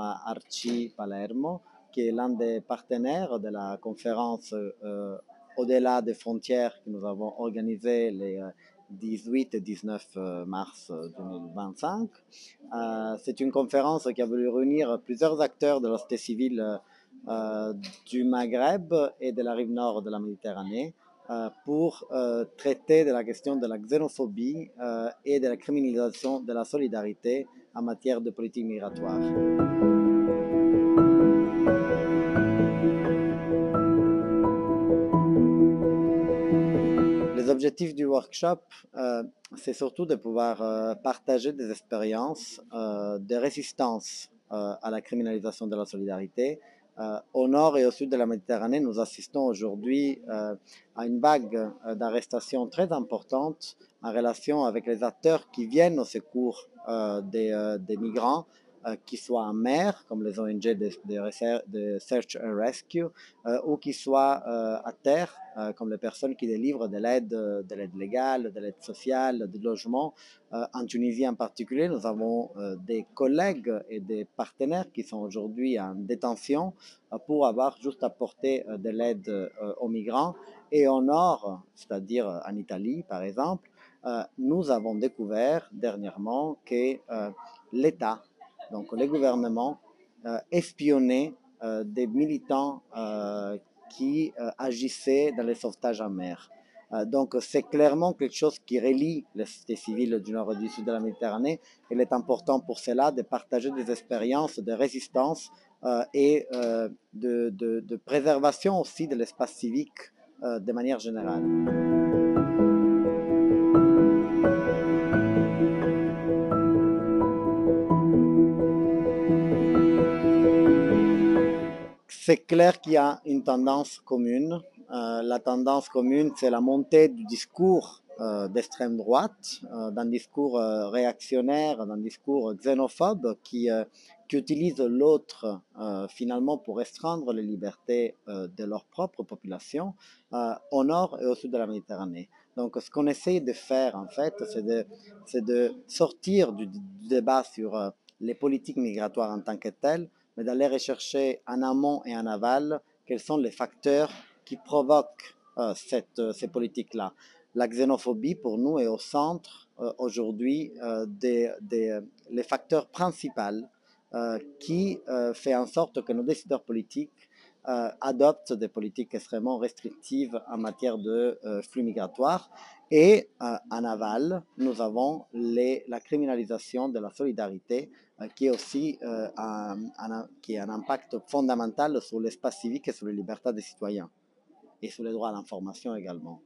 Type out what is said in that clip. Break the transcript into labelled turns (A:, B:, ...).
A: à Arci Palermo, qui est l'un des partenaires de la conférence Au-delà des frontières que nous avons organisée les 18 et 19 mars 2025. C'est une conférence qui a voulu réunir plusieurs acteurs de la société civile du Maghreb et de la rive nord de la Méditerranée pour traiter de la question de la xénophobie et de la criminalisation de la solidarité en matière de politique migratoire. Les objectifs du workshop, c'est surtout de pouvoir partager des expériences de résistance à la criminalisation de la solidarité. Au nord et au sud de la Méditerranée, nous assistons aujourd'hui à une vague d'arrestations très importante en relation avec les acteurs qui viennent au secours des migrants, qui soient en mer, comme les ONG de Search and Rescue, ou qui soient à terre, comme les personnes qui délivrent de l'aide légale, de l'aide sociale, du logement. En Tunisie en particulier, nous avons des collègues et des partenaires qui sont aujourd'hui en détention pour avoir juste apporté de l'aide aux migrants. Et au nord, c'est-à-dire en Italie par exemple, nous avons découvert dernièrement que l'État, donc les gouvernements, espionnaient des militants qui agissaient dans les sauvetages en mer. Donc c'est clairement quelque chose qui relie les sociétés civiles du nord et du sud de la Méditerranée. Il est important pour cela de partager des expériences de résistance et de préservation aussi de l'espace civique de manière générale. C'est clair qu'il y a une tendance commune. La tendance commune, c'est la montée du discours d'extrême droite, d'un discours réactionnaire, d'un discours xénophobe qui utilise l'autre finalement pour restreindre les libertés de leur propre population au nord et au sud de la Méditerranée. Donc ce qu'on essaye de faire en fait, c'est de sortir du débat sur les politiques migratoires en tant que telles, mais d'aller rechercher en amont et en aval quels sont les facteurs qui provoquent ces politiques-là. La xénophobie, pour nous, est au centre aujourd'hui les facteurs principaux qui fait en sorte que nos décideurs politiques adoptent des politiques extrêmement restrictives en matière de flux migratoires. Et en aval, nous avons la criminalisation de la solidarité qui est aussi qui a un impact fondamental sur l'espace civique et sur les libertés des citoyens et sur les droits à l'information également.